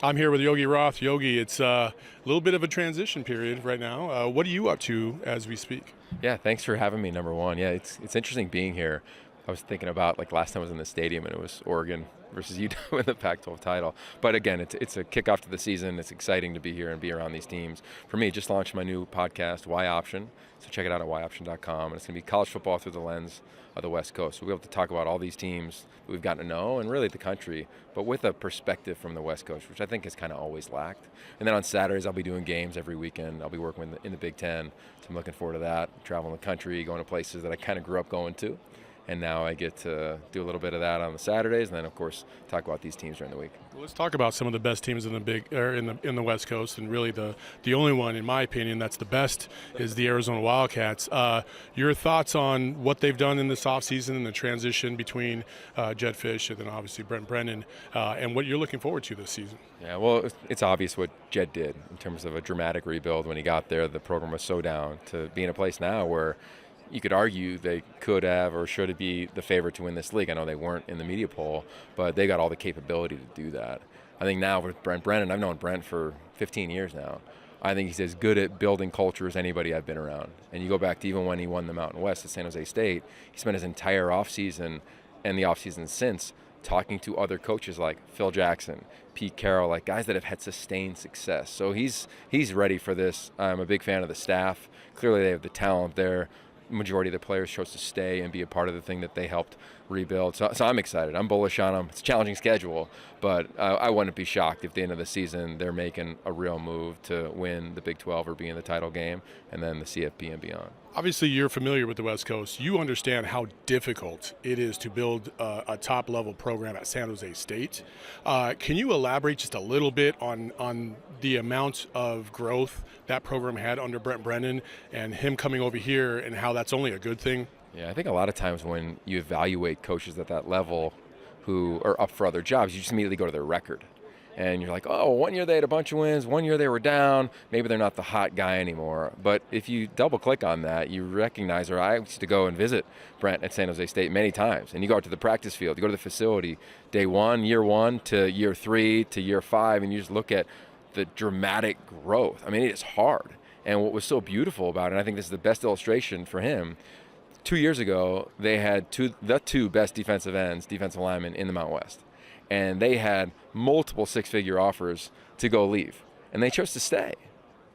I'm here with Yogi Roth. Yogi, it's a little bit of a transition period right now. What are you up to as we speak? Yeah, thanks for having me, number one. Yeah, it's interesting being here. I was thinking about, like, last time I was in the stadium and it was Oregon versus Utah in the Pac-12 title. But again, it's a kickoff to the season. It's exciting to be here and be around these teams. For me, just launched my new podcast, Y Option. So check it out at yoption.com. And it's going to be college football through the lens of the West Coast. So we'll be able to talk about all these teams that we've gotten to know and really the country, but with a perspective from the West Coast, which I think has kind of always lacked. And then on Saturdays, I'll be doing games every weekend. I'll be working in the Big Ten, so I'm looking forward to that. Traveling the country, going to places that I kind of grew up going to. And now I get to do a little bit of that on the Saturdays, and then of course talk about these teams during the week. Well, let's talk about some of the best teams in the West Coast, and really the only one, in my opinion, that's the best is the Arizona Wildcats. Your thoughts on what they've done in this offseason and the transition between Jedd Fisch and then obviously Brent Brennan, and what you're looking forward to this season? Yeah, well, it's obvious what Jedd did in terms of a dramatic rebuild when he got there. The program was so down to be in a place now where you could argue they could have or should be the favorite to win this league. I know they weren't in the media poll, but they got all the capability to do that. I think now with Brent Brennan, I've known Brent for 15 years now. I think he's as good at building culture as anybody I've been around. And you go back to even when he won the Mountain West at San Jose State, he spent his entire offseason and the offseason since talking to other coaches like Phil Jackson, Pete Carroll, like guys that have had sustained success. So he's ready for this. I'm a big fan of the staff. Clearly they have the talent there. Majority of the players chose to stay and be a part of the thing that they helped rebuild. So I'm excited. I'm bullish on them. It's a challenging schedule, but I wouldn't be shocked if at the end of the season they're making a real move to win the Big 12 or be in the title game and then the CFP and beyond. Obviously, you're familiar with the West Coast. You understand how difficult it is to build a top-level program at San Jose State. Can you elaborate just a little bit on the amount of growth that program had under Brent Brennan and him coming over here and how that's only a good thing? Yeah, I think a lot of times when you evaluate coaches at that level who are up for other jobs, you just immediately go to their record. And you're like, oh, 1 year they had a bunch of wins, 1 year they were down, maybe they're not the hot guy anymore. But if you double click on that, you recognize, or I used to go and visit Brent at San Jose State many times, and you go out to the practice field, you go to the facility, day one, year 1 to year 3 to year 5, and you just look at the dramatic growth. I mean, it is hard. And what was so beautiful about it, and I think this is the best illustration for him, 2 years ago, they had the two best defensive linemen in the Mountain West. And they had multiple six-figure offers to go leave. And they chose to stay.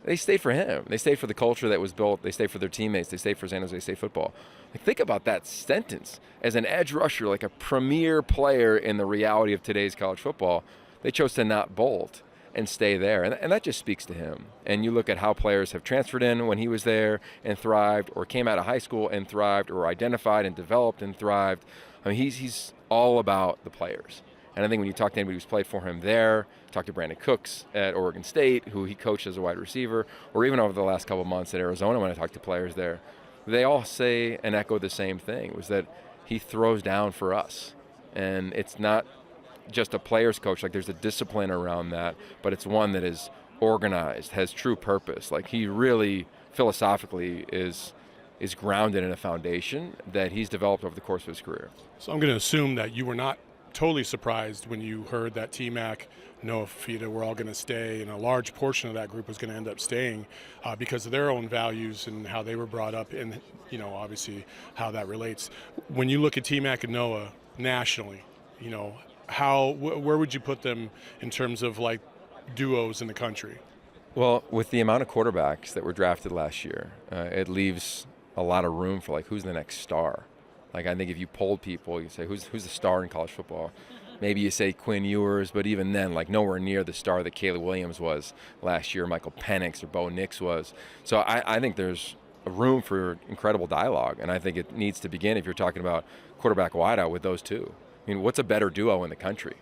They stayed for him. They stayed for the culture that was built. They stayed for their teammates. They stayed for San Jose State football. Like, think about that sentence. As an edge rusher, like a premier player in the reality of today's college football, they chose to not bolt and stay there. And that just speaks to him. And you look at how players have transferred in when he was there and thrived, or came out of high school and thrived, or identified and developed and thrived. I mean, he's all about the players. And I think when you talk to anybody who's played for him there, talk to Brandon Cooks at Oregon State, who he coached as a wide receiver, or even over the last couple of months at Arizona when I talked to players there, they all say and echo the same thing, was that he throws down for us. And it's not just a player's coach, like there's a discipline around that, but it's one that is organized, has true purpose. Like he really, philosophically, is grounded in a foundation that he's developed over the course of his career. So I'm going to assume that you were not totally surprised when you heard that T-Mac, Noah Fifita were all going to stay, and a large portion of that group was going to end up staying because of their own values and how they were brought up, and obviously how that relates. When you look at T-Mac and Noah nationally, where would you put them in terms of like duos in the country? Well, with the amount of quarterbacks that were drafted last year, it leaves a lot of room for like who's the next star. Like, I think if you polled people, you say, who's the star in college football? Maybe you say Quinn Ewers, but even then, like, nowhere near the star that Caleb Williams was last year, Michael Penix or Bo Nix was. So I think there's a room for incredible dialogue, and I think it needs to begin, if you're talking about quarterback wideout, with those two. I mean, what's a better duo in the country?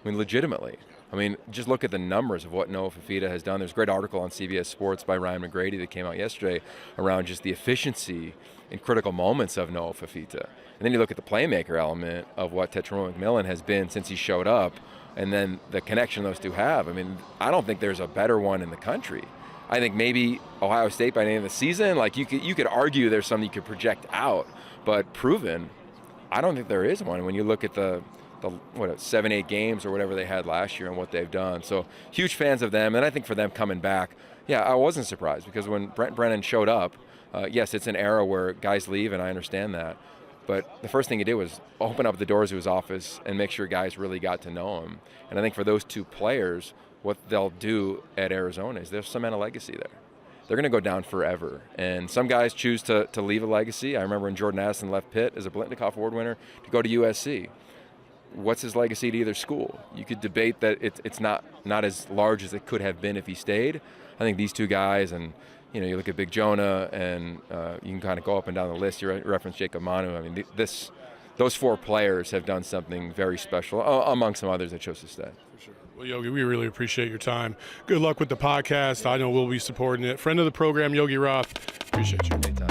I mean, legitimately. I mean, just look at the numbers of what Noah Fifita has done. There's a great article on CBS Sports by Ryan McGrady that came out yesterday around just the efficiency in critical moments of Noah Fifita. And then you look at the playmaker element of what Tetairoa McMillan has been since he showed up, and then the connection those two have. I mean, I don't think there's a better one in the country. I think maybe Ohio State by the end of the season, like you could argue there's something you could project out, but proven, I don't think there is one. When you look at the the 7-8 games or whatever they had last year and what they've done. So huge fans of them, and I think for them coming back, yeah, I wasn't surprised because when Brent Brennan showed up, yes, it's an era where guys leave, and I understand that. But the first thing he did was open up the doors to his office and make sure guys really got to know him. And I think for those two players, what they'll do at Arizona is they'll cement a legacy there. They're going to go down forever. And some guys choose to leave a legacy. I remember when Jordan Addison left Pitt as a Blitnikoff Award winner to go to USC. What's his legacy to either school? You could debate that it's not as large as it could have been if he stayed. I think these two guys, and you look at Big Jonah, and you can kind of go up and down the list. You reference Jacob Manu. I mean, those 4 players have done something very special, among some others that chose to stay. For sure. Well, Yogi, we really appreciate your time. Good luck with the podcast. I know we'll be supporting it. Friend of the program, Yogi Roth. Appreciate you. Anytime.